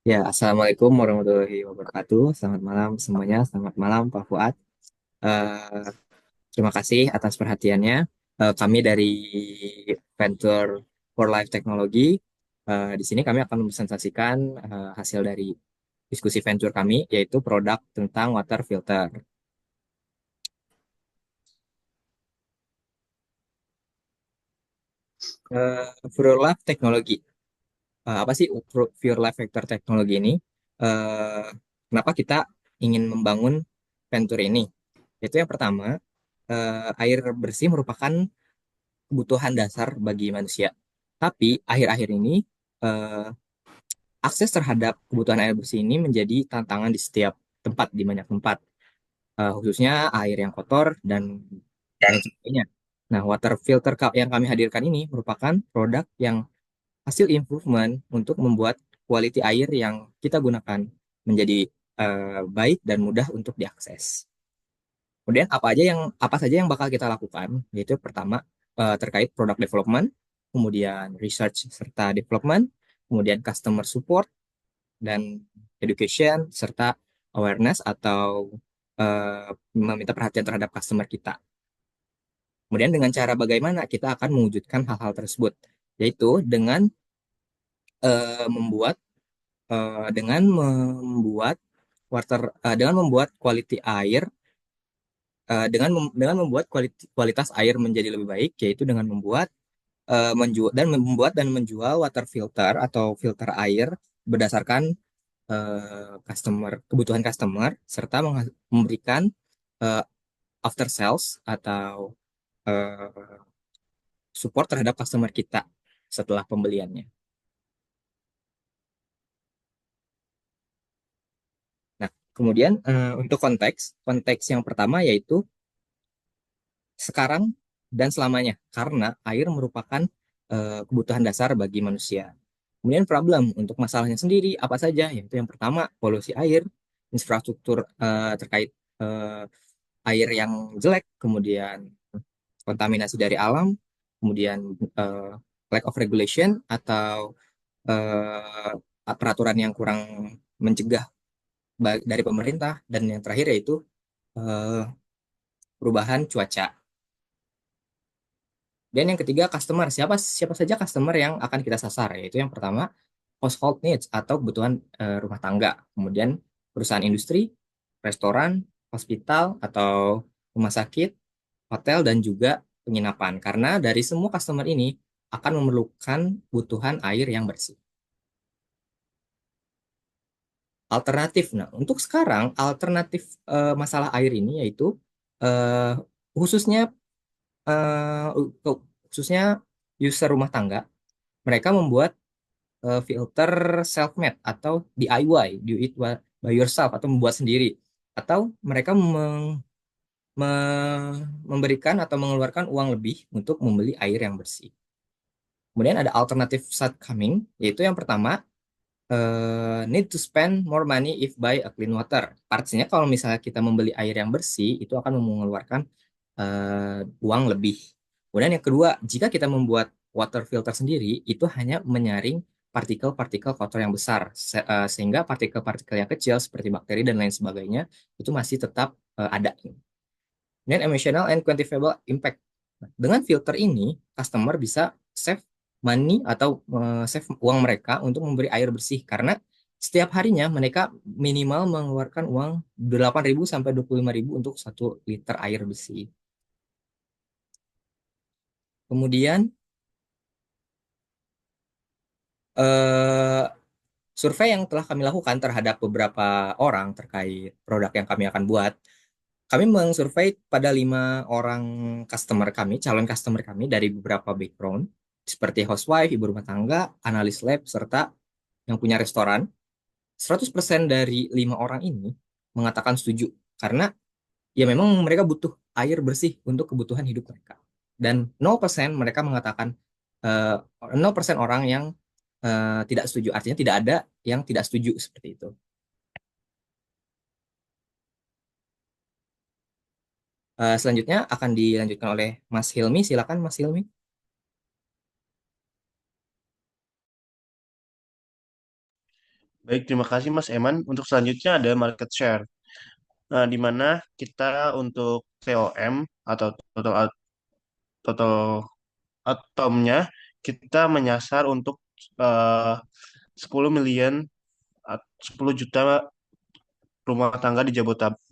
Ya, Assalamualaikum warahmatullahi wabarakatuh. Selamat malam semuanya. Selamat malam Pak Fuad. Eh, Terima kasih atas perhatiannya. Kami dari Venture for Life Technology. Di sini kami akan mempresentasikan hasil dari diskusi venture kami, yaitu produk tentang water filter. For Life Technology. Apa sih Pure Life Vector Technology ini? Eh, Kenapa kita ingin membangun venture ini? Itu yang pertama, air bersih merupakan kebutuhan dasar bagi manusia. Tapi akhir-akhir ini eh, akses terhadap kebutuhan air bersih ini menjadi tantangan di setiap tempat, di banyak tempat, khususnya air yang kotor dan lain sebagainya. Nah, water filter cup yang kami hadirkan ini merupakan produk yang hasil improvement untuk membuat quality air yang kita gunakan menjadi baik dan mudah untuk diakses. Kemudian apa saja yang bakal kita lakukan? Yaitu pertama terkait product development, kemudian research serta development, kemudian customer support dan education serta awareness atau meminta perhatian terhadap customer kita. Kemudian dengan cara bagaimana kita akan mewujudkan hal-hal tersebut, yaitu membuat dengan membuat dengan membuat quality air dengan membuat kualitas air menjadi lebih baik, yaitu dengan membuat dan menjual water filter atau filter air berdasarkan kebutuhan customer serta memberikan uh, after sales atau uh, support terhadap customer kita setelah pembeliannya. Nah, kemudian untuk konteks yang pertama yaitu sekarang dan selamanya, karena air merupakan kebutuhan dasar bagi manusia. Kemudian problem untuk masalahnya sendiri apa saja? Yaitu yang pertama polusi air, infrastruktur terkait eh, air yang jelek, kemudian kontaminasi dari alam, kemudian lack of regulation atau eh, peraturan yang kurang mencegah dari pemerintah, dan yang terakhir yaitu eh, perubahan cuaca. Dan yang ketiga customer, siapa siapa saja customer yang akan kita sasar, yaitu yang pertama household needs atau kebutuhan rumah tangga, kemudian perusahaan industri, restoran, hospital atau rumah sakit, hotel dan juga penginapan. Karena dari semua customer ini akan memerlukan kebutuhan air yang bersih. Alternatif. Nah, untuk sekarang alternatif masalah air ini yaitu eh, khususnya eh, khususnya user rumah tangga, mereka membuat filter self-made atau DIY, do it by yourself atau membuat sendiri. Atau mereka memberikan atau mengeluarkan uang lebih untuk membeli air yang bersih. Kemudian ada alternatif shortcoming, yaitu yang pertama, need to spend more money if buy a clean water. Artinya kalau misalnya kita membeli air yang bersih, itu akan mengeluarkan uang lebih. Kemudian yang kedua, jika kita membuat water filter sendiri, itu hanya menyaring partikel-partikel kotor yang besar, sehingga partikel-partikel yang kecil seperti bakteri dan lain sebagainya itu masih tetap ada. Dan emotional and quantifiable impact. Nah, dengan filter ini, customer bisa save money atau save uang mereka untuk memberi air bersih karena setiap harinya mereka minimal mengeluarkan uang 8.000 sampai 25.000 untuk 1 liter air bersih. Kemudian eh, survei yang telah kami lakukan terhadap beberapa orang terkait produk yang kami akan buat, kami mengsurvei pada 5 orang customer kami, calon customer kami dari beberapa background, seperti housewife, ibu rumah tangga, analis lab, serta yang punya restoran. 100% dari 5 orang ini mengatakan setuju, karena ya memang mereka butuh air bersih untuk kebutuhan hidup mereka. Dan 0% mereka mengatakan, eh, 0% orang yang tidak setuju, artinya tidak ada yang tidak setuju seperti itu. Selanjutnya akan dilanjutkan oleh Mas Hilmi, silakan Mas Hilmi. Baik, terima kasih Mas Eman. Untuk selanjutnya ada market share. Nah, di mana kita untuk TOM atau total atomnya kita menyasar untuk eh, 10 million 10 juta rumah tangga di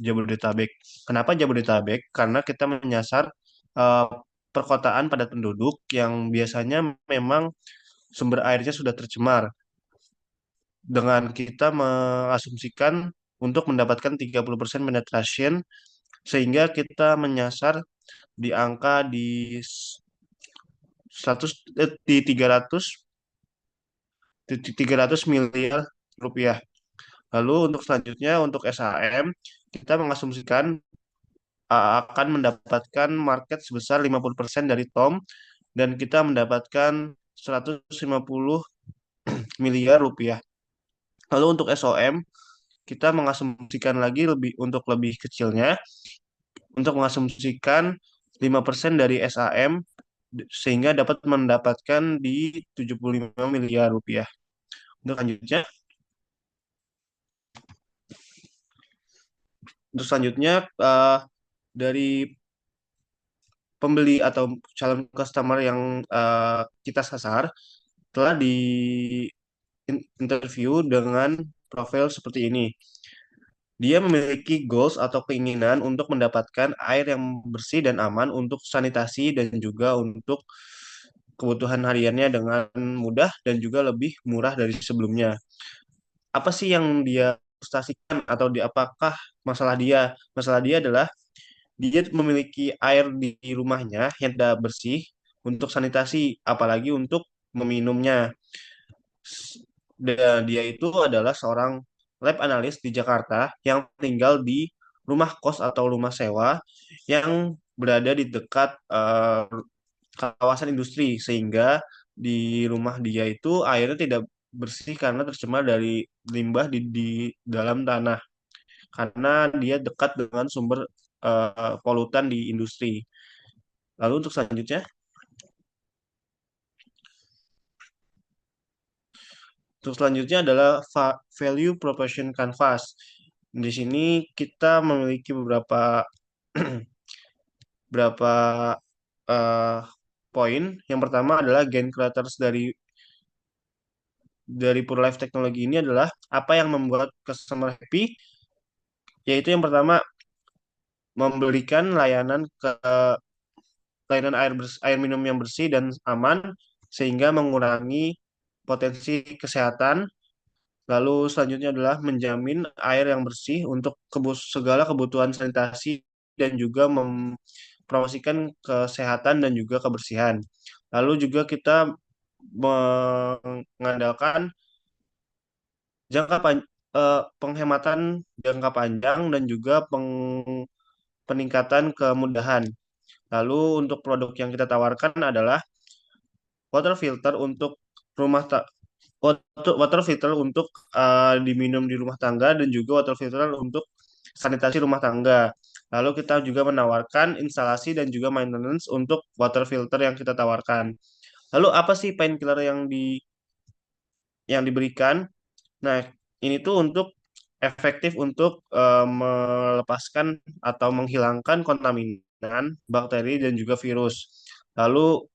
Jabodetabek. Kenapa Jabodetabek? Karena kita menyasar eh, perkotaan padat penduduk yang biasanya memang sumber airnya sudah tercemar. Dengan kita mengasumsikan untuk mendapatkan 30% penetration, sehingga kita menyasar di angka di 100 di 300 miliar rupiah. Lalu untuk selanjutnya untuk SHM kita mengasumsikan akan mendapatkan market sebesar 50% dari Tom dan kita mendapatkan 150 miliar rupiah. Lalu untuk SOM kita mengasumsikan lagi untuk lebih kecilnya untuk mengasumsikan 5% dari SAM sehingga dapat mendapatkan di 75 miliar rupiah. Untuk selanjutnya, untuk selanjutnya, dari pembeli atau calon customer yang kita sasar telah di interview dengan profil seperti ini. Dia memiliki goals atau keinginan untuk mendapatkan air yang bersih dan aman untuk sanitasi dan juga untuk kebutuhan hariannya dengan mudah dan juga lebih murah dari sebelumnya. Apa sih yang dia frustasikan atau di apakah masalah dia? Masalah dia adalah dia memiliki air di rumahnya yang tidak bersih untuk sanitasi, apalagi untuk meminumnya. Dan dia itu adalah seorang lab analis di Jakarta yang tinggal di rumah kos atau rumah sewa yang berada di dekat kawasan industri sehingga di rumah dia itu airnya tidak bersih karena tercemar dari limbah di dalam tanah karena dia dekat dengan sumber polutan di industri. Lalu untuk selanjutnya adalah value proposition canvas. Di sini kita memiliki beberapa eh, poin. Yang pertama adalah gain creators dari Pure Life Teknologi ini adalah apa yang membuat customer happy, yaitu yang pertama memberikan layanan air minum yang bersih dan aman sehingga mengurangi potensi kesehatan. Lalu selanjutnya adalah menjamin air yang bersih untuk segala kebutuhan sanitasi dan juga mempromosikan kesehatan dan juga kebersihan. Lalu juga kita mengandalkan penghematan jangka panjang dan juga peningkatan kemudahan. Lalu untuk produk yang kita tawarkan adalah water filter untuk rumah ta water filter untuk diminum di rumah tangga dan juga water filter untuk sanitasi rumah tangga. Lalu kita juga menawarkan instalasi dan juga maintenance untuk water filter yang kita tawarkan. Lalu apa sih painkiller yang diberikan? Nah, ini tuh untuk efektif untuk melepaskan atau menghilangkan kontaminan, bakteri dan juga virus. Lalu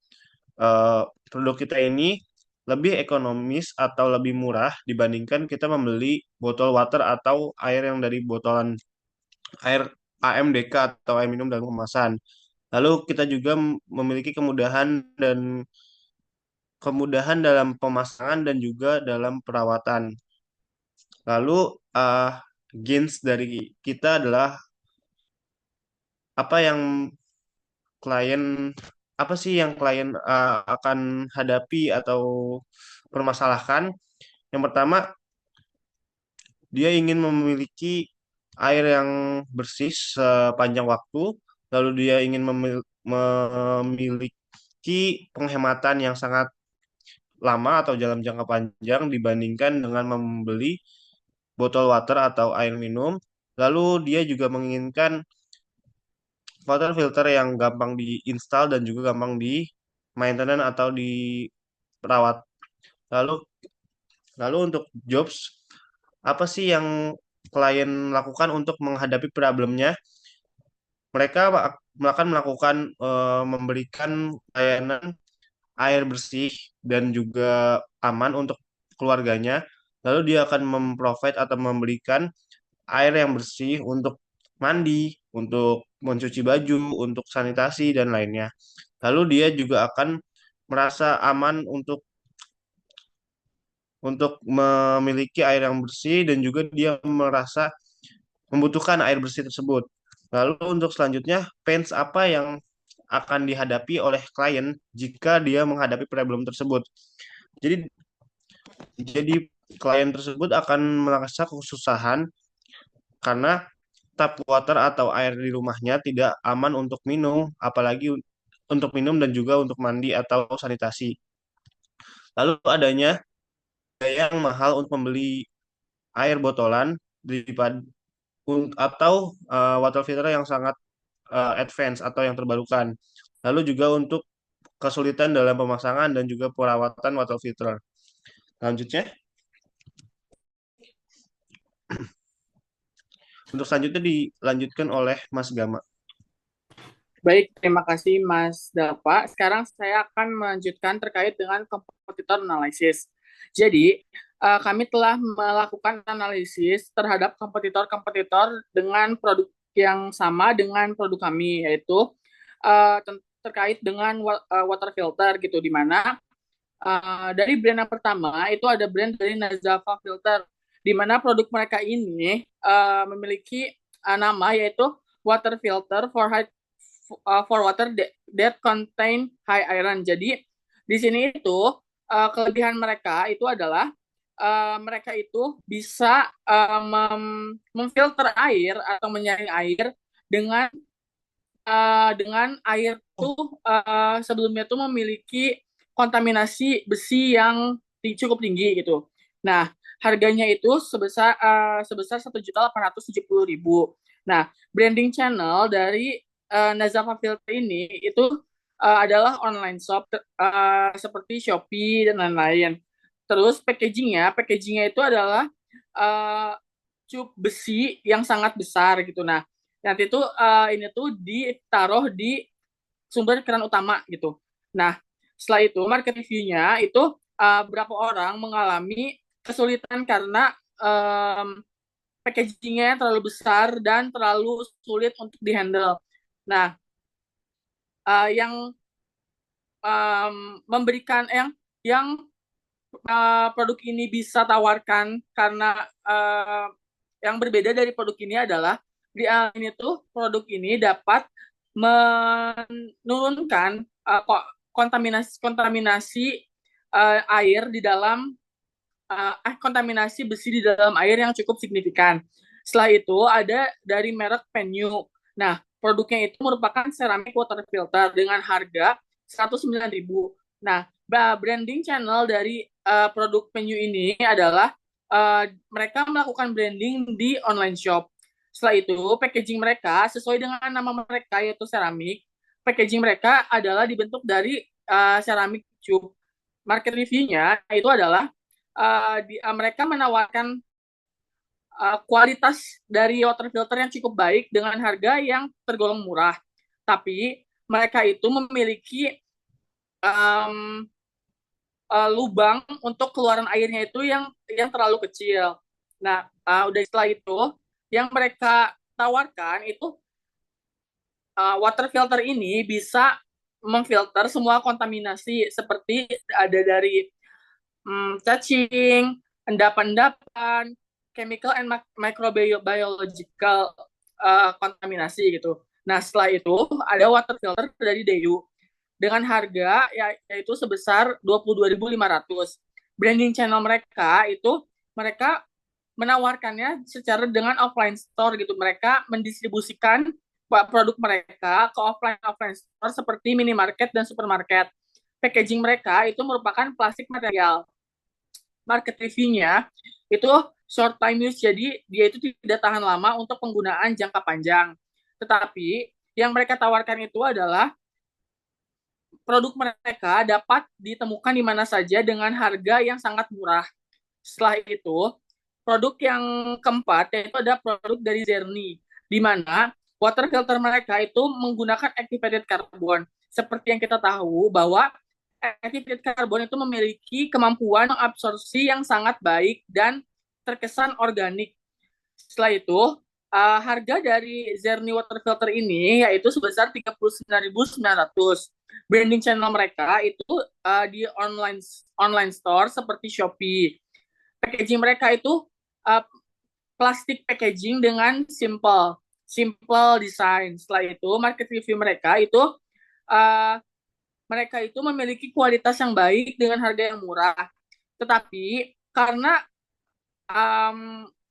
eh, produk kita ini lebih ekonomis atau lebih murah dibandingkan kita membeli botol water atau air yang dari botolan air AMDK atau air minum dalam kemasan. Lalu kita juga memiliki kemudahan dalam pemasangan dan juga dalam perawatan. Lalu eh gains dari kita adalah apa yang klien apa sih yang klien akan hadapi atau permasalahkan. Yang pertama, dia ingin memiliki air yang bersih sepanjang waktu, lalu dia ingin memiliki penghematan yang sangat lama atau dalam jangka panjang dibandingkan dengan membeli botol water atau air minum. Lalu dia juga menginginkan water filter yang gampang diinstal dan juga gampang di maintenance atau diperawat. Lalu lalu untuk jobs apa sih yang klien lakukan untuk menghadapi problemnya. Mereka akan melakukan memberikan layanan air bersih dan juga aman untuk keluarganya. Lalu dia akan memprovide atau memberikan air yang bersih untuk mandi, untuk mencuci baju, untuk sanitasi dan lainnya. Lalu dia juga akan merasa aman untuk memiliki air yang bersih dan juga dia merasa membutuhkan air bersih tersebut. Lalu untuk selanjutnya, pains apa yang akan dihadapi oleh klien jika dia menghadapi problem tersebut. Jadi jadi klien tersebut akan merasa kesusahan karena tap water atau air di rumahnya tidak aman untuk minum, apalagi untuk minum dan juga untuk mandi atau sanitasi. Lalu adanya biaya yang mahal untuk membeli air botolan daripada atau water filter yang sangat advance atau yang terbarukan. Lalu juga untuk kesulitan dalam pemasangan dan juga perawatan water filter. Selanjutnya, untuk selanjutnya dilanjutkan oleh Mas Gama. Baik, terima kasih Mas Dapa. Sekarang saya akan melanjutkan terkait dengan kompetitor analisis. Jadi, kami telah melakukan analisis terhadap kompetitor-kompetitor dengan produk yang sama dengan produk kami, yaitu terkait dengan water filter gitu, di mana dari brand yang pertama itu ada brand dari Nazava Filter, di mana produk mereka ini memiliki nama yaitu water filter for water that contain high iron. Jadi di sini itu kelebihan mereka itu adalah mereka itu bisa memfilter air atau menyaring air dengan air tuh sebelumnya tuh memiliki kontaminasi besi yang cukup tinggi gitu. Nah, harganya itu sebesar 1.870.000. Nah, branding channel dari Nazava Filter ini itu adalah online shop seperti Shopee dan lain-lain. Terus packagingnya itu adalah uh, cup besi yang sangat besar gitu. Nah, nanti itu ini tuh ditaruh di sumber keran utama gitu. Nah, setelah itu market review-nya itu berapa orang mengalami kesulitan karena packagingnya terlalu besar dan terlalu sulit untuk dihandle. Nah, yang memberikan yang produk ini bisa tawarkan karena yang berbeda dari produk ini adalah di ini tuh produk ini dapat menurunkan kontaminasi kontaminasi air di dalam kontaminasi besi di dalam air yang cukup signifikan. Setelah itu ada dari merek Penyu. Nah, produknya itu merupakan ceramic water filter dengan harga 109.000. Nah, branding channel dari produk Penyu ini adalah mereka melakukan branding di online shop. Setelah itu, packaging mereka sesuai dengan nama mereka yaitu ceramik. Packaging mereka adalah dibentuk dari ceramik tube. Market review-nya itu adalah mereka menawarkan kualitas dari water filter yang cukup baik dengan harga yang tergolong murah. Tapi mereka itu memiliki lubang untuk keluaran airnya itu yang terlalu kecil. Nah, udah setelah itu yang mereka tawarkan itu water filter ini bisa memfilter semua kontaminasi seperti ada dari cacing, endapan-endapan, chemical and microbiological kontaminasi gitu. Nah, setelah itu ada water filter dari Deyu dengan harga yaitu sebesar 22.500. Branding channel mereka itu mereka menawarkannya secara dengan offline store gitu. Mereka mendistribusikan produk mereka ke offline store seperti minimarket dan supermarket. Packaging mereka itu merupakan plastik material. Market review-nya itu short time use, jadi dia itu tidak tahan lama untuk penggunaan jangka panjang. Tetapi yang mereka tawarkan itu adalah produk mereka dapat ditemukan di mana saja dengan harga yang sangat murah. Setelah itu, produk yang keempat yaitu ada produk dari Zerni, di mana water filter mereka itu menggunakan activated carbon. Seperti yang kita tahu bahwa activated carbon itu memiliki kemampuan absorpsi yang sangat baik dan terkesan organik. Setelah itu, harga dari Zerni water filter ini yaitu sebesar 39.900. Branding channel mereka itu di online store seperti Shopee. Packaging mereka itu plastik packaging dengan simple design. Setelah itu, market review mereka itu memiliki kualitas yang baik dengan harga yang murah. Tetapi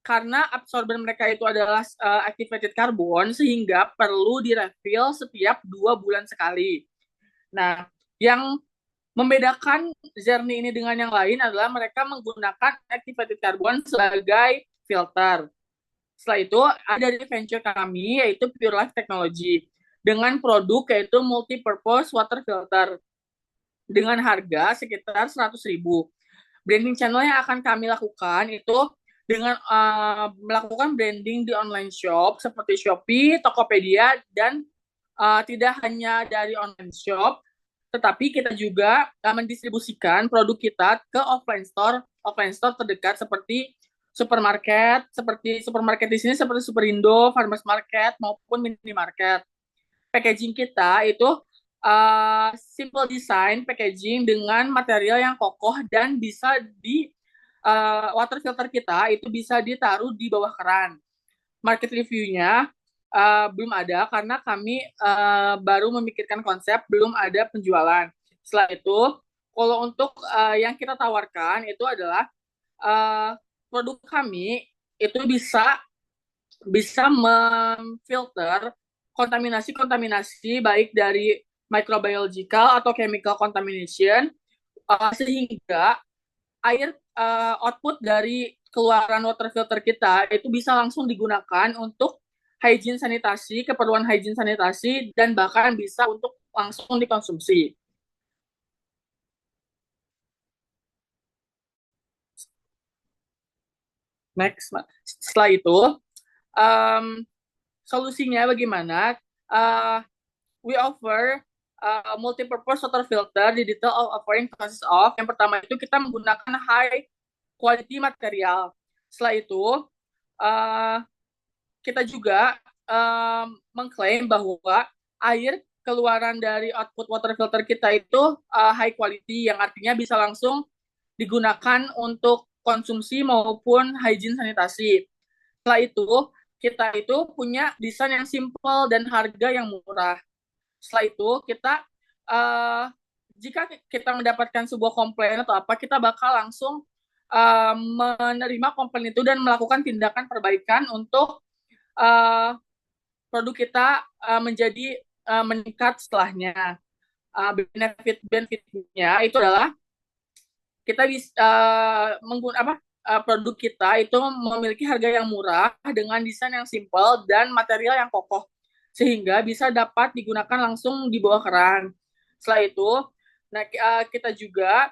karena absorber mereka itu adalah activated carbon, sehingga perlu direfill setiap 2 bulan sekali. Nah, yang membedakan Zerni ini dengan yang lain adalah mereka menggunakan activated carbon sebagai filter. Setelah itu, ada dari venture kami, yaitu Pure Life Technology, dengan produk yaitu multi-purpose water filter, dengan harga sekitar 100.000. Branding channel yang akan kami lakukan itu dengan melakukan branding di online shop seperti Shopee, Tokopedia, dan tidak hanya dari online shop, tetapi kita juga mendistribusikan produk kita ke offline store terdekat seperti supermarket di sini seperti Superindo, Farmers Market maupun minimarket. Packaging kita itu simple design packaging dengan material yang kokoh dan bisa water filter kita itu bisa ditaruh di bawah keran. Market review-nya belum ada karena kami baru memikirkan konsep, belum ada penjualan. Setelah itu, kalau untuk yang kita tawarkan itu adalah produk kami itu bisa memfilter kontaminasi baik dari microbiological atau chemical contamination sehingga air output dari keluaran water filter kita itu bisa langsung digunakan untuk hygiene sanitasi, keperluan hygiene sanitasi, dan bahkan bisa untuk langsung dikonsumsi. Next, setelah itu solusinya bagaimana? We offer multi-purpose water filter. The detail of offering consists of, yang pertama itu kita menggunakan high quality material. Setelah itu kita juga mengklaim bahwa air keluaran dari output water filter kita itu high quality, yang artinya bisa langsung digunakan untuk konsumsi maupun hygiene sanitasi. Setelah itu, kita itu punya desain yang simple dan harga yang murah. Setelah itu, jika kita mendapatkan sebuah komplain atau apa, kita bakal langsung menerima komplain itu dan melakukan tindakan perbaikan untuk produk kita menjadi meningkat setelahnya. Benefitnya itu adalah kita bisa menggunakan produk kita itu memiliki harga yang murah dengan desain yang simple dan material yang kokoh, sehingga bisa dapat digunakan langsung di bawah keran. Setelah itu, kita juga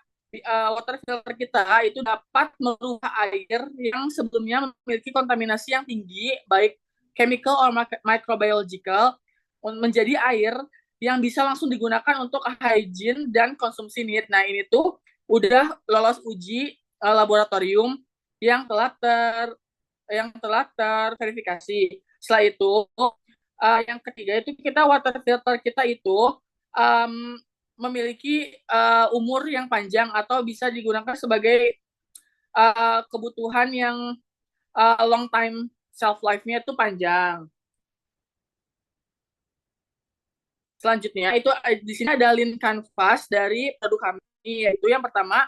water filter kita itu dapat merubah air yang sebelumnya memiliki kontaminasi yang tinggi, baik chemical or microbiological, menjadi air yang bisa langsung digunakan untuk hygiene dan konsumsi need. Nah, ini tuh udah lolos uji laboratorium yang telah terverifikasi. Setelah itu, yang ketiga itu kita water filter kita itu memiliki umur yang panjang atau bisa digunakan sebagai kebutuhan yang long time shelf life-nya itu panjang. Selanjutnya itu di sini ada link canvas dari produk kami, yaitu yang pertama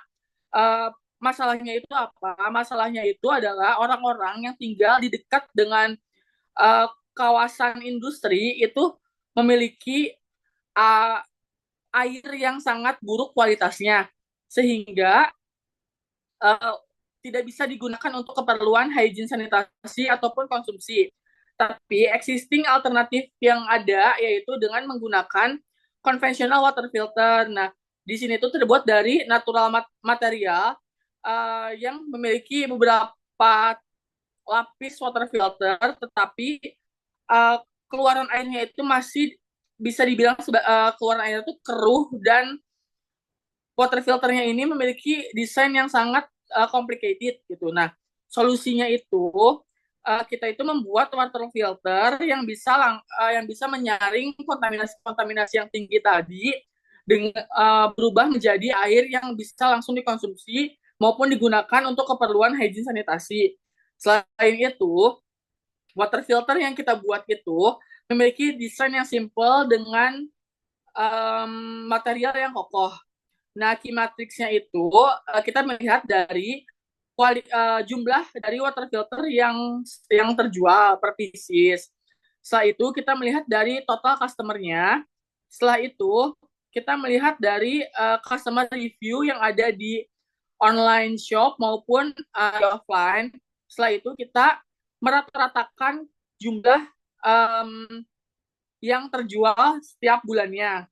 masalahnya itu apa? Masalahnya itu adalah orang-orang yang tinggal di dekat dengan kawasan industri itu memiliki air yang sangat buruk kualitasnya, sehingga tidak bisa digunakan untuk keperluan hygiene sanitasi ataupun konsumsi. Tapi existing alternatif yang ada yaitu dengan menggunakan conventional water filter. Nah, di sini itu terbuat dari natural material yang memiliki 4 lapis water filter, tetapi uh, keluaran airnya itu masih bisa dibilang keluaran airnya itu keruh, dan water filternya ini memiliki desain yang sangat complicated gitu. Nah, solusinya itu kita itu membuat water filter yang bisa menyaring kontaminasi yang tinggi tadi dengan berubah menjadi air yang bisa langsung dikonsumsi maupun digunakan untuk keperluan hygiene sanitasi. Selain itu, water filter yang kita buat itu memiliki desain yang simple dengan material yang kokoh. Nah, key matrixnya itu kita melihat dari jumlah dari water filter yang terjual per pieces. Setelah itu kita melihat dari total customer-nya. Setelah itu kita melihat dari customer review yang ada di online shop maupun di offline. Setelah itu kita merata-ratakan jumlah yang terjual setiap bulannya.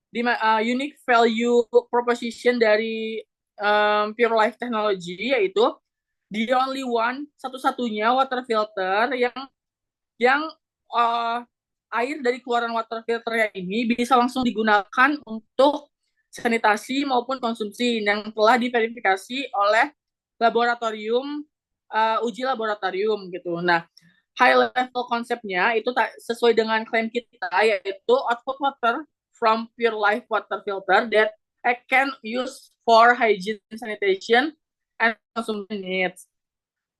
Di unique value proposition dari Pure Life Technology yaitu the only one, satu-satunya water filter yang air dari keluaran water filter ini bisa langsung digunakan untuk sanitasi maupun konsumsi yang telah diverifikasi oleh laboratorium uji laboratorium gitu. Nah, high level konsepnya itu sesuai dengan klaim kita, yaitu output water from Pure Life water filter that I can use for hygiene, sanitation, and consumption needs.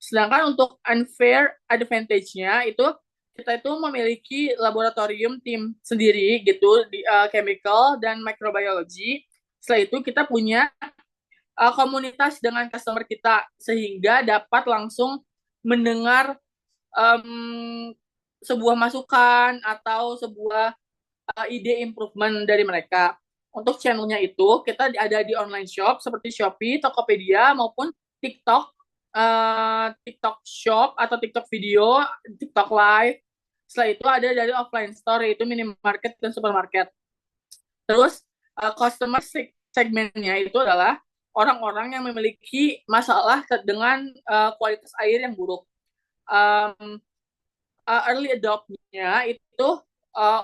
Sedangkan untuk unfair advantage-nya itu kita itu memiliki laboratorium tim sendiri gitu di chemical dan microbiology. Setelah itu kita punya komunitas dengan customer kita sehingga dapat langsung mendengar sebuah masukan atau sebuah ide improvement dari mereka. Untuk channelnya itu kita ada di online shop seperti Shopee, Tokopedia maupun TikTok, TikTok Shop atau TikTok Video, TikTok Live. Setelah itu ada dari offline store yaitu minimarket dan supermarket. Terus customer segmennya itu adalah orang-orang yang memiliki masalah dengan kualitas air yang buruk. Early adopt-nya itu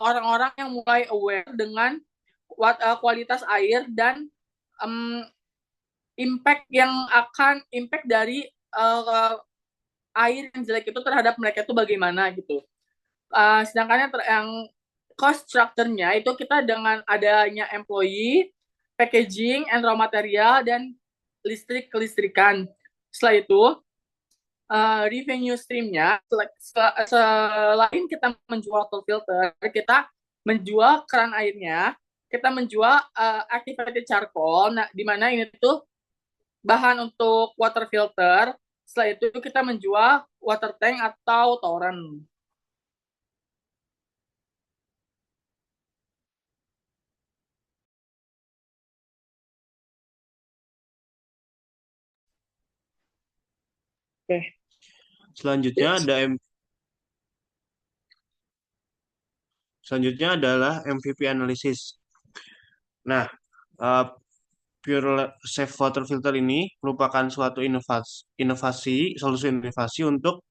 orang-orang yang mulai aware dengan kualitas air dan impact dari air yang jelek itu terhadap mereka itu bagaimana gitu. Sedangkan yang cost structure-nya itu kita dengan adanya employee, packaging, and raw material, dan kelistrikan. Setelah itu, revenue stream-nya, selain kita menjual water filter, kita menjual keran airnya, kita menjual activated charcoal, nah, di mana ini tuh bahan untuk water filter. Setelah itu kita menjual water tank atau toren. Oke. Selanjutnya adalah MVP analysis. Nah, Pure Safe Water Filter ini merupakan suatu solusi inovasi untuk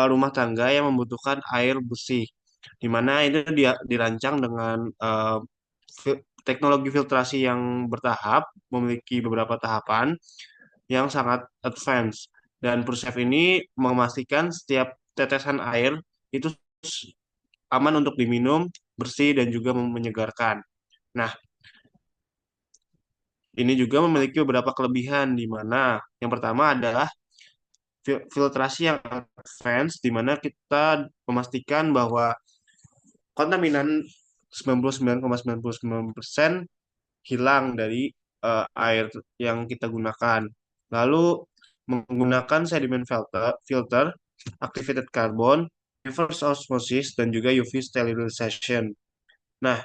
rumah tangga yang membutuhkan air bersih, di mana itu dirancang dengan teknologi filtrasi yang bertahap, memiliki beberapa tahapan yang sangat advance. Dan PureSafe ini memastikan setiap tetesan air itu aman untuk diminum, bersih, dan juga menyegarkan. Nah, ini juga memiliki beberapa kelebihan, di mana yang pertama adalah filtrasi yang advance, di mana kita memastikan bahwa kontaminan 99,99% hilang dari air yang kita gunakan. Lalu menggunakan sedimen filter, activated carbon, reverse osmosis, dan juga UV sterilization. Nah,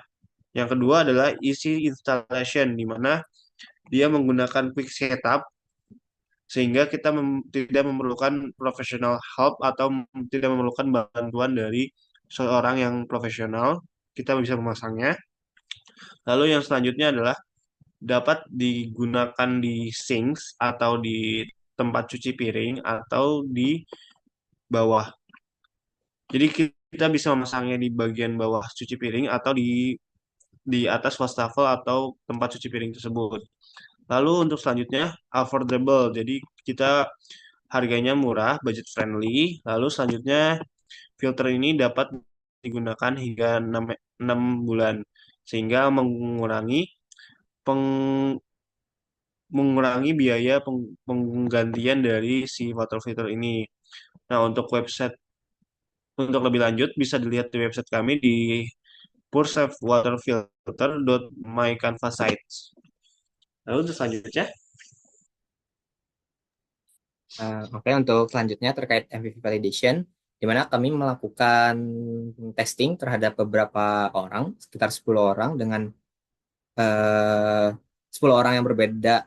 yang kedua adalah easy installation, di mana dia menggunakan quick setup sehingga kita tidak memerlukan professional help atau tidak memerlukan bantuan dari seorang yang profesional. Kita bisa memasangnya. Lalu yang selanjutnya adalah dapat digunakan di sinks atau di tempat cuci piring atau di bawah. Jadi kita bisa memasangnya di bagian bawah cuci piring atau di atas wastafel atau tempat cuci piring tersebut. Lalu untuk selanjutnya affordable. Jadi kita harganya murah, budget friendly. Lalu selanjutnya filter ini dapat digunakan hingga 6 bulan sehingga peng- mengurangi biaya penggantian dari si water filter ini. Nah, untuk lebih lanjut bisa dilihat di website kami di puresafewaterfilter.mycanvasites. Lalu untuk selanjutnya, Oke, untuk selanjutnya terkait MVP validation, di mana kami melakukan testing terhadap beberapa orang, sekitar 10 orang dengan eh, 10 orang yang berbeda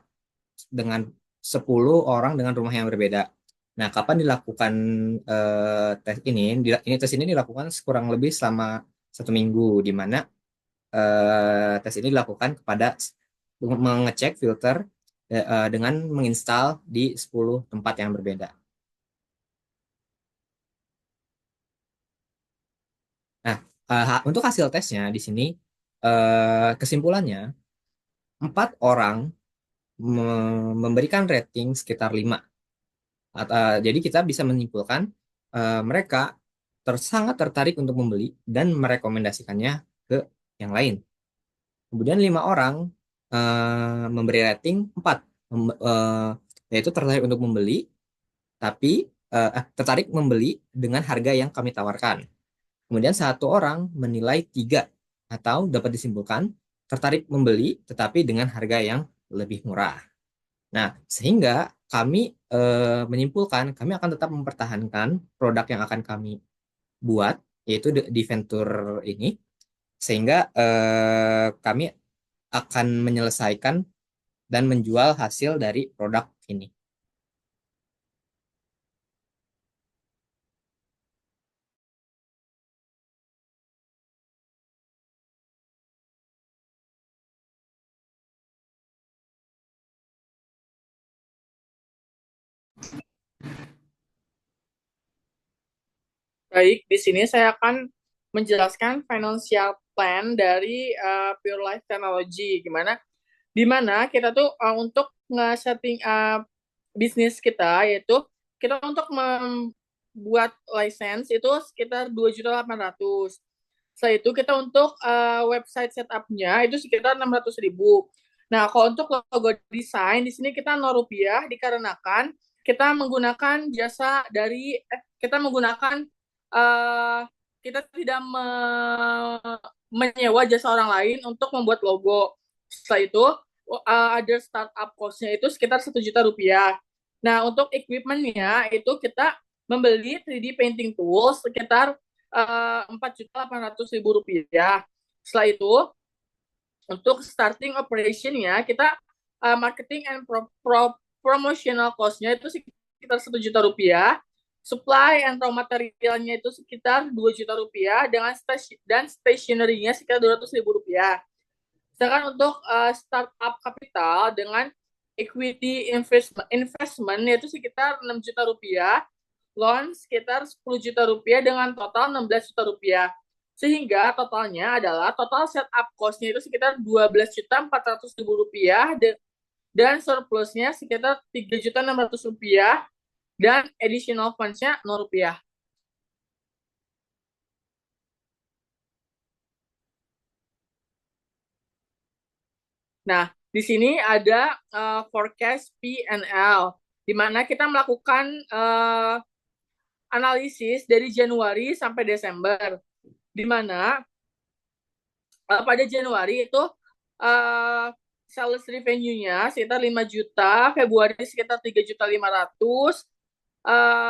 dengan 10 orang dengan rumah yang berbeda. Nah, kapan dilakukan tes ini? Tes ini dilakukan kurang lebih selama 1 minggu, di mana tes ini dilakukan kepada mengecek filter dengan menginstal di 10 tempat yang berbeda. Nah, untuk hasil tesnya di sini kesimpulannya 4 orang memberikan rating sekitar 5. Jadi kita bisa menyimpulkan mereka sangat tertarik untuk membeli dan merekomendasikannya ke yang lain. Kemudian 5 orang memberi rating 4, yaitu tertarik untuk membeli, tapi tertarik membeli dengan harga yang kami tawarkan. Kemudian 1 orang menilai 3, atau dapat disimpulkan tertarik membeli tetapi dengan harga yang lebih murah. Nah, sehingga kami menyimpulkan kami akan tetap mempertahankan produk yang akan kami buat, yaitu di Venture ini, sehingga kami akan menyelesaikan dan menjual hasil dari produk ini. Baik, di sini saya akan menjelaskan financial plan dari Pure Life Technology. Di mana kita tuh untuk nge-setting bisnis kita, yaitu kita untuk membuat license itu sekitar 2.800.000. Setelah itu kita untuk website setup-nya itu sekitar 600.000. Nah, kalau untuk logo desain di sini kita Rp0 dikarenakan kita menggunakan jasa dari kita menggunakan kita tidak menyewa jasa orang lain untuk membuat logo. Setelah itu ada startup cost-nya itu sekitar Rp1 juta. Nah, untuk equipment-nya itu kita membeli 3D painting tools sekitar Rp4.800.000. Setelah itu, untuk starting operation-nya, kita marketing and promotional cost-nya itu sekitar Rp1 juta. Supply and raw materialnya itu sekitar Rp2 juta dan stationery-nya sekitar Rp200.000. Sedangkan untuk startup capital dengan equity investment yaitu sekitar Rp6 juta, loan sekitar Rp10 juta dengan total Rp16 juta. Sehingga totalnya adalah total setup cost-nya itu sekitar Rp12.400.000 dan surplusnya sekitar Rp3.600.000 dan additional funds-nya Rp0. Nah, di sini ada forecast P&L, di mana kita melakukan analisis dari Januari sampai Desember, di mana pada Januari itu sales revenue-nya sekitar 5 juta, Februari sekitar 3.500.000,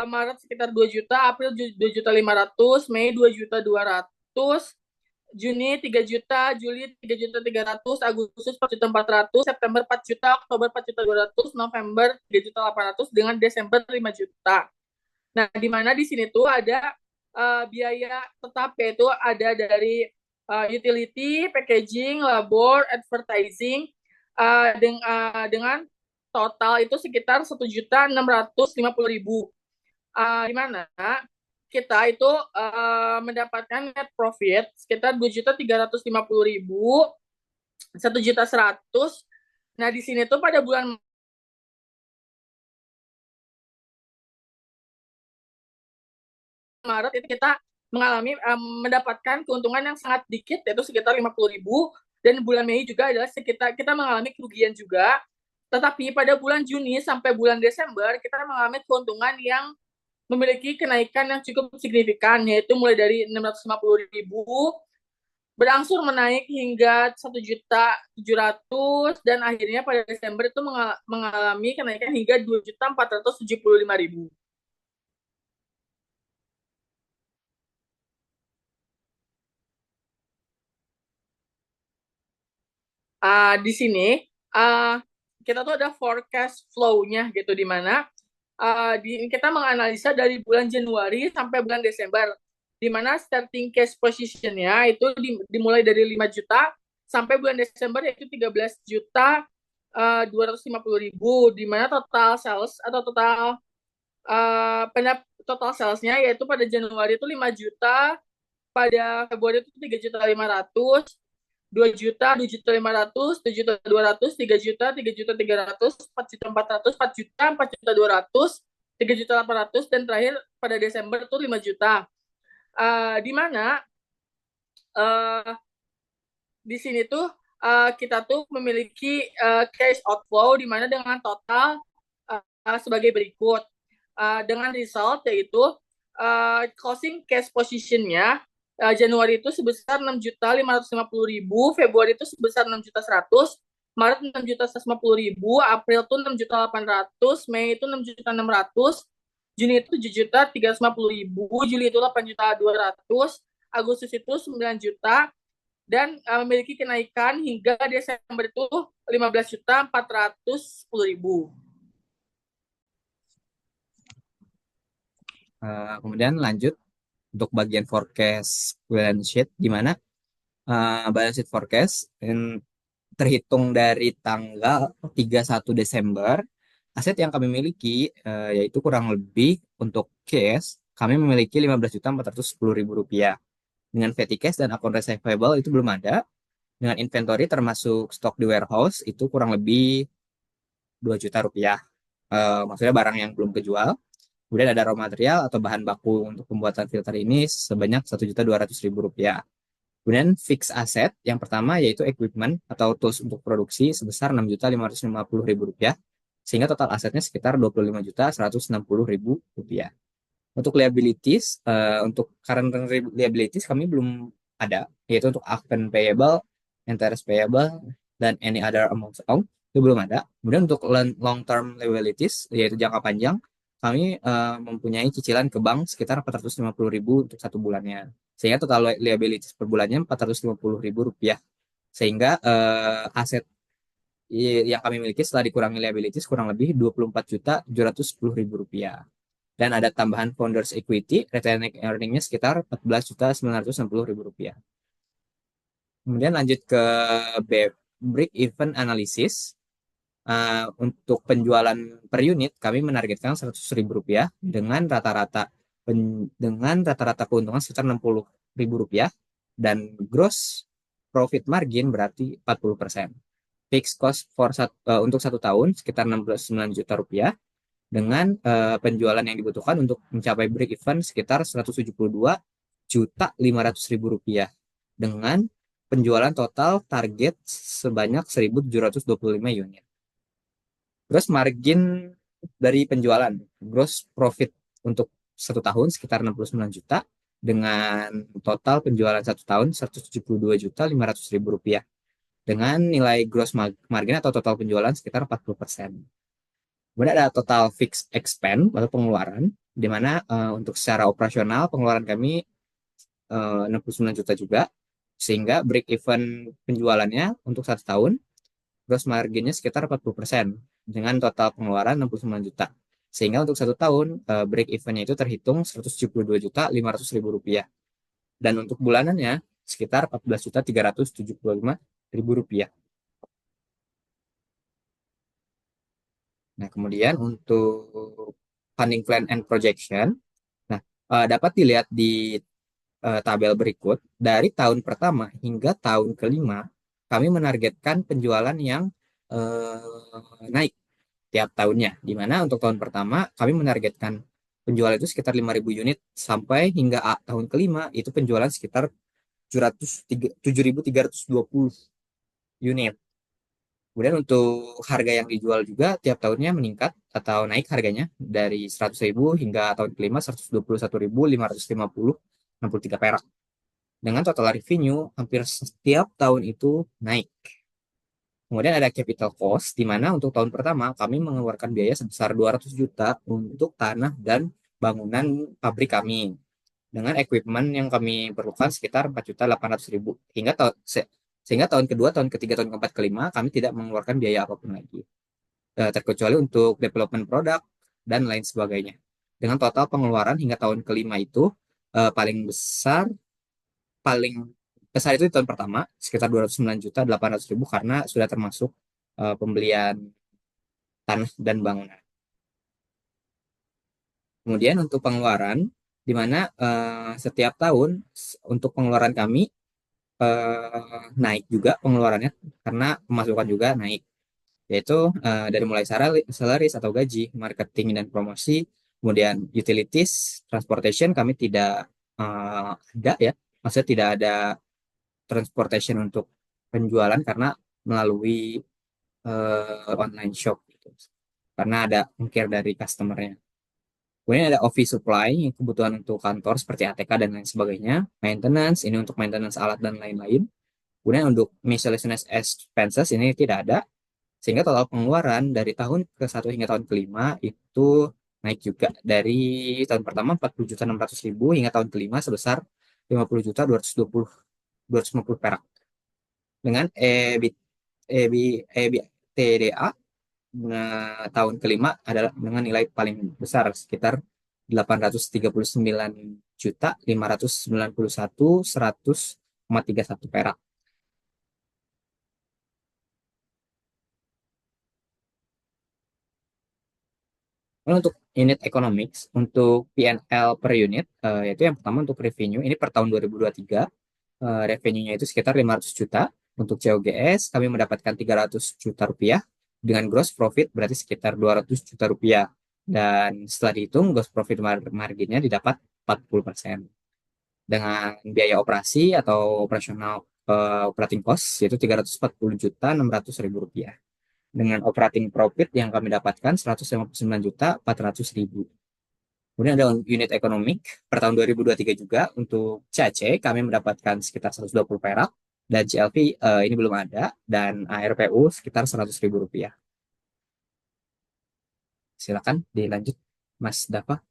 Maret sekitar 2 juta, April 2.500.000, Mei 2.200.000, Juni 3 juta, Juli 3.300.000, Agustus 4.400.000, September 4 juta, Oktober 4.200.000, November 3.800.000, dengan Desember 5 juta. Nah, di mana di sini tuh ada biaya tetap, yaitu ada dari utility, packaging, labor, advertising, dengan total itu sekitar 1.650.000. Di mana kita itu mendapatkan net profit sekitar 2.350.000, 1.100.000. Nah, di sini tuh pada bulan Maret itu kita mengalami mendapatkan keuntungan yang sangat dikit, yaitu sekitar 50.000, dan bulan Mei juga adalah sekitar kita mengalami kerugian juga. Tetapi pada bulan Juni sampai bulan Desember kita mengalami keuntungan yang memiliki kenaikan yang cukup signifikan, yaitu mulai dari 650.000 berangsur menaik hingga 1.700.000, dan akhirnya pada Desember itu mengalami kenaikan hingga 2.475.000. Di sini kita tuh ada forecast flow-nya gitu, di mana kita menganalisa dari bulan Januari sampai bulan Desember, di mana starting cash position-nya itu dimulai dari 5 juta sampai bulan Desember yaitu 13.250.000, di mana total sales atau total sales-nya yaitu pada Januari itu 5 juta, pada Februari itu 3.500.000, 2 juta, 2.500.000, 2.200.000, 3 juta, 3.300.000, 4.400.000, 4 juta, 4.200.000, 3.800.000, dan terakhir pada Desember itu 5 juta. Di mana di sini tuh kita tuh memiliki cash outflow di mana dengan total sebagai berikut. Dengan result yaitu closing cash position-nya Januari itu sebesar 6.550.000, Februari itu sebesar 6.100.000, Maret 6.150.000, April itu 6.800.000, Mei itu 6.600.000, Juni itu 7.350.000, Juli itu 8.200.000, Agustus itu 9 juta, dan memiliki kenaikan hingga Desember itu 15.410.000. Kemudian lanjut untuk bagian forecast balance sheet, di mana balance sheet forecast terhitung dari tanggal 31 Desember, aset yang kami miliki yaitu kurang lebih untuk cash, kami memiliki Rp15.410.000. Dengan petty cash dan akun receivable itu belum ada. Dengan inventory termasuk stok di warehouse itu kurang lebih Rp2 juta. Maksudnya barang yang belum kejual. Kemudian ada raw material atau bahan baku untuk pembuatan filter ini sebanyak Rp1.200.000. Kemudian fixed asset yang pertama yaitu equipment atau tools untuk produksi sebesar Rp6.550.000, sehingga total asetnya sekitar Rp25.160.000. Untuk liabilities, untuk current liabilities kami belum ada, yaitu untuk account payable, interest payable, dan any other amounts owed itu belum ada. Kemudian untuk long term liabilities yaitu jangka panjang, kami mempunyai cicilan ke bank sekitar Rp450.000 untuk satu bulannya, sehingga total liabilities per bulannya Rp450.000. Sehingga aset yang kami miliki setelah dikurangi liabilities kurang lebih Rp24.710.000. Dan ada tambahan founders equity, retained earningnya sekitar Rp14.960.000. Kemudian lanjut ke break even analysis. Untuk penjualan per unit kami menargetkan Rp100.000 dengan rata-rata keuntungan sekitar Rp60.000, dan gross profit margin berarti 40%. Fixed cost untuk satu tahun sekitar Rp69 juta, dengan penjualan yang dibutuhkan untuk mencapai break even sekitar Rp172.500.000, dengan penjualan total target sebanyak 1.725 unit. Gross margin dari penjualan, gross profit untuk satu tahun sekitar Rp69 juta, dengan total penjualan satu tahun Rp172.500.000, dengan nilai gross margin atau total penjualan sekitar 40%. Kemudian ada total fixed expense atau pengeluaran, di mana untuk secara operasional pengeluaran kami Rp69 juta juga, sehingga break even penjualannya untuk satu tahun gross marginnya sekitar 40%, dengan total pengeluaran Rp69 juta. Sehingga untuk satu tahun break evennya itu terhitung Rp172.500.000. Dan untuk bulanannya sekitar Rp14.375.000. Nah, kemudian untuk funding plan and projection, nah, dapat dilihat di tabel berikut. Dari tahun pertama hingga tahun kelima, kami menargetkan penjualan yang naik tiap tahunnya. Di mana untuk tahun pertama kami menargetkan penjualan itu sekitar 5.000 unit sampai hingga tahun kelima itu penjualan sekitar 7.320 unit. Kemudian untuk harga yang dijual juga tiap tahunnya meningkat atau naik harganya dari 100.000 hingga tahun kelima 121.563 perak. Dengan total revenue hampir setiap tahun itu naik. Kemudian ada capital cost, di mana untuk tahun pertama kami mengeluarkan biaya sebesar 200 juta untuk tanah dan bangunan pabrik kami. Dengan equipment yang kami perlukan sekitar 4.800.000. Sehingga tahun kedua, tahun ketiga, tahun keempat, kelima kami tidak mengeluarkan biaya apapun lagi. Terkecuali untuk development produk dan lain sebagainya. Dengan total pengeluaran hingga tahun kelima itu paling besar paling besar itu di tahun pertama sekitar 209.800.000 karena sudah termasuk pembelian tanah dan bangunan. Kemudian untuk pengeluaran di mana setiap tahun untuk pengeluaran kami naik juga pengeluarannya karena pemasukan juga naik, yaitu dari mulai salaries atau gaji, marketing dan promosi, kemudian utilities, transportation kami tidak ada ya, maksudnya tidak ada transportation untuk penjualan karena melalui online shop gitu. Karena ada ongkir dari customernya. Kemudian ada office supply, yang kebutuhan untuk kantor seperti ATK dan lain sebagainya. Maintenance, ini untuk maintenance alat dan lain-lain. Kemudian untuk miscellaneous expenses ini tidak ada. Sehingga total pengeluaran dari tahun ke satu hingga tahun kelima itu naik juga dari tahun pertama 40.600.000 hingga tahun kelima sebesar 50.250 perak. Dengan EBITDA tahun kelima adalah dengan nilai paling besar sekitar 839.591.100,31 perak. Lalu untuk unit economics, untuk P&L per unit, yaitu yang pertama untuk revenue, ini per tahun 2023, revenue-nya itu sekitar 500 juta. Untuk COGS, kami mendapatkan 300 juta rupiah. Dengan gross profit berarti sekitar 200 juta rupiah. Dan setelah dihitung, gross profit marginnya didapat 40%. Dengan biaya operasi atau operasional operating cost, yaitu 340 juta 600 ribu rupiah. Dengan operating profit yang kami dapatkan 159 juta 400 ribu. Kemudian ada unit ekonomik per tahun 2023 juga untuk CAC kami mendapatkan sekitar 120 perak dan CLV ini belum ada dan ARPU sekitar 100 ribu rupiah. Silakan dilanjut Mas Dafa.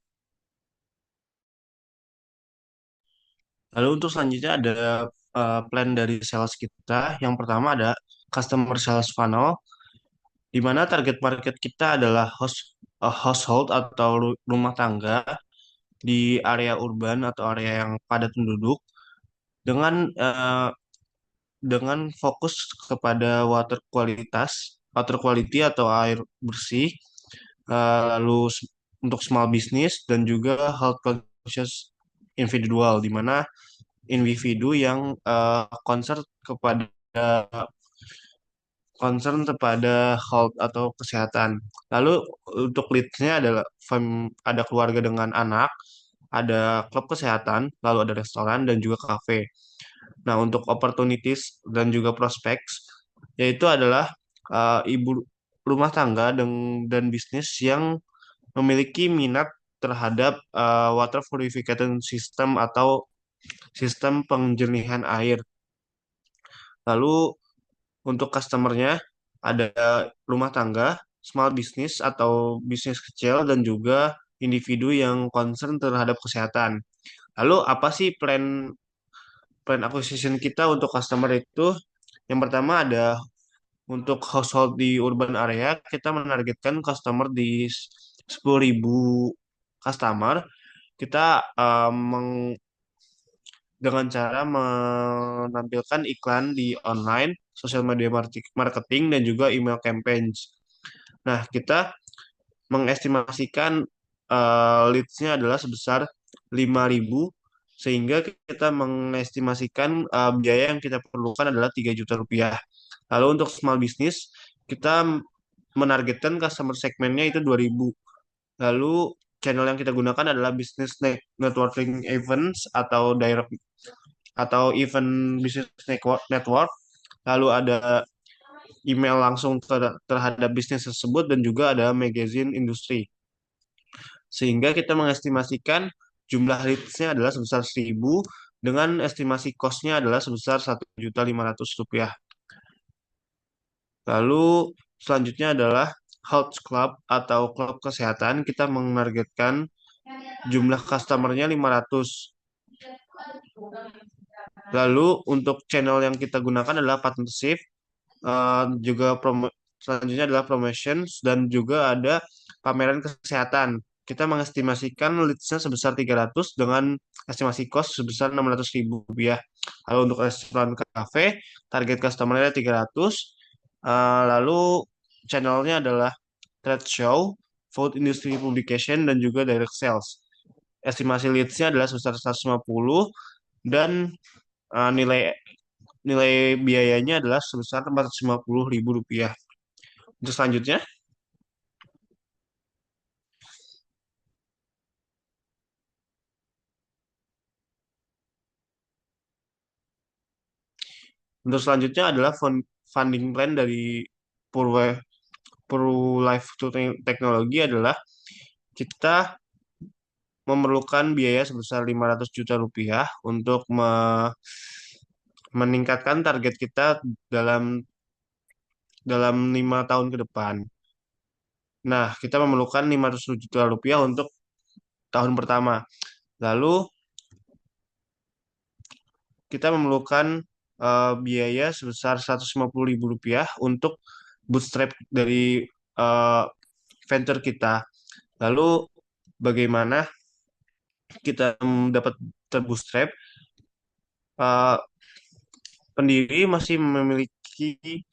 Lalu untuk selanjutnya ada plan dari sales kita. Yang pertama ada customer sales funnel, di mana target market kita adalah household atau rumah tangga di area urban atau area yang padat penduduk dengan dengan fokus kepada water quality atau air bersih, lalu untuk small business dan juga health conscious individual, di mana individu yang concern kepada health atau kesehatan. Lalu untuk leads-nya adalah ada keluarga dengan anak, ada klub kesehatan, lalu ada restoran dan juga kafe. Nah, untuk opportunities dan juga prospects, yaitu adalah ibu rumah tangga dan bisnis yang memiliki minat terhadap water purification system atau sistem penjernihan air. Lalu untuk customernya ada rumah tangga, small business atau bisnis kecil, dan juga individu yang concern terhadap kesehatan. Lalu apa sih plan acquisition kita untuk customer itu? Yang pertama ada untuk household di urban area, kita menargetkan customer di 10.000 customer. Kita dengan cara menampilkan iklan di online, sosial media marketing, dan juga email campaigns. Nah, kita mengestimasikan leads-nya adalah sebesar 5.000, sehingga kita mengestimasikan biaya yang kita perlukan adalah 3 juta rupiah. Lalu untuk small business, kita menargetkan customer segmennya itu 2.000. Lalu channel yang kita gunakan adalah business networking events atau direct atau event business network. Lalu ada email langsung terhadap bisnis tersebut dan juga ada magazine industri. Sehingga kita mengestimasikan jumlah leads-nya adalah sebesar 1.000 dengan estimasi cost-nya adalah sebesar 1.500.000 rupiah. Lalu selanjutnya adalah health club atau klub kesehatan. Kita menargetkan jumlah customer-nya 500. Lalu untuk channel yang kita gunakan adalah partnership, juga selanjutnya adalah promotions dan juga ada pameran kesehatan. Kita mengestimasikan leads-nya sebesar 300 dengan estimasi cost sebesar 600.000 rupiah. Lalu untuk restoran cafe, target customer-nya 300. Lalu channelnya adalah trade show, food industry publication, dan juga direct sales. Estimasi leads-nya adalah sebesar 150 dan nilai nilai biayanya adalah sebesar 450.000 rupiah. Untuk selanjutnya, adalah funding plan dari Purwe Life Teknologi adalah kita memerlukan biaya sebesar 500 juta rupiah untuk meningkatkan target kita dalam dalam 5 tahun ke depan. Nah, kita memerlukan 500 juta rupiah untuk tahun pertama. Lalu kita memerlukan biaya sebesar 150.000 rupiah untuk bootstrap dari venture kita. Lalu bagaimana kita dapat terbootstrap? Pendiri masih memiliki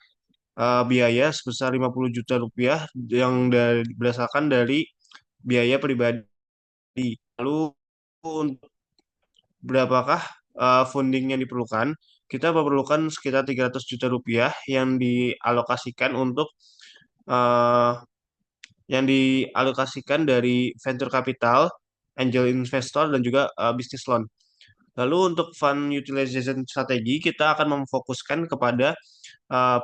biaya sebesar 50 juta rupiah yang berdasarkan dari biaya pribadi. Lalu untuk berapakah funding yang diperlukan? Kita memerlukan sekitar 300 juta rupiah yang dialokasikan untuk uh, dari venture capital, angel investor, dan juga business loan. Lalu untuk fund utilization strategi, kita akan memfokuskan kepada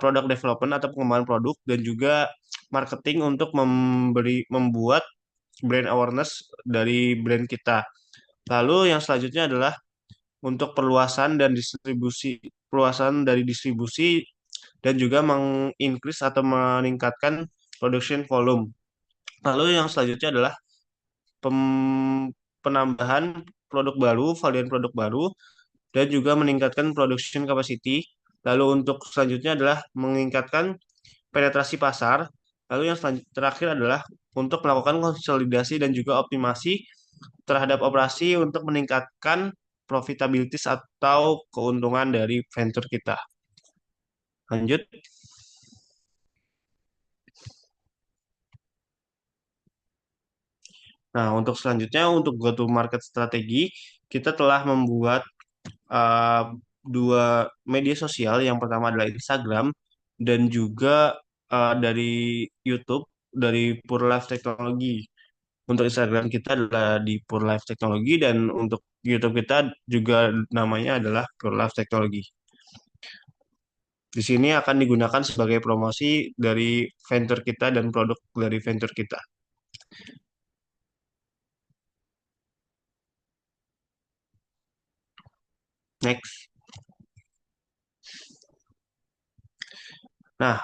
product development atau pengembangan produk dan juga marketing untuk membuat brand awareness dari brand kita. Lalu yang selanjutnya adalah untuk perluasan dari distribusi dan juga mengincrease atau meningkatkan production volume. Lalu yang selanjutnya adalah penambahan produk baru, varian produk baru, dan juga meningkatkan production capacity. Lalu untuk selanjutnya adalah meningkatkan penetrasi pasar. Lalu yang terakhir adalah untuk melakukan konsolidasi dan juga optimasi terhadap operasi untuk meningkatkan profitability atau keuntungan dari venture kita. Lanjut. Nah, untuk selanjutnya, untuk go to market strategi, kita telah membuat dua media sosial. Yang pertama adalah Instagram dan juga dari YouTube, dari Pure Life Teknologi. Untuk Instagram kita adalah di Pure Life Teknologi dan untuk YouTube kita juga namanya adalah Pure Life Teknologi. Di sini akan digunakan sebagai promosi dari venture kita dan produk dari venture kita. Next. Nah,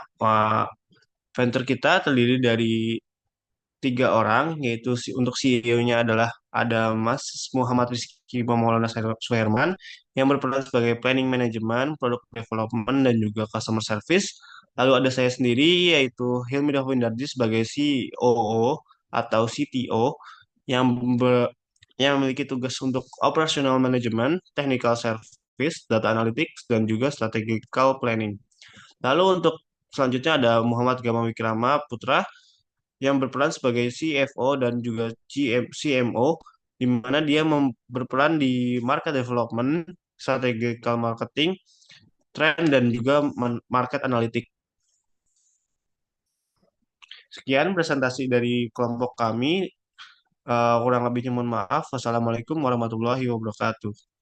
venture kita terdiri dari 3 orang, yaitu untuk CEO-nya adalah ada Mas Muhammad Rizky Maulana Suherman yang berperan sebagai planning management, product development, dan juga customer service. Lalu ada saya sendiri, yaitu Hilmi Dahwindardi sebagai COO atau CTO yang yang memiliki tugas untuk operational management, technical service, data analytics, dan juga strategical planning. Lalu untuk selanjutnya ada Muhammad Gama Wikrama Putra yang berperan sebagai CFO dan juga CMO, di mana dia berperan di market development, strategical marketing, trend, dan juga market analytics. Sekian presentasi dari kelompok kami. Kurang lebihnya mohon maaf. Wassalamualaikum warahmatullahi wabarakatuh.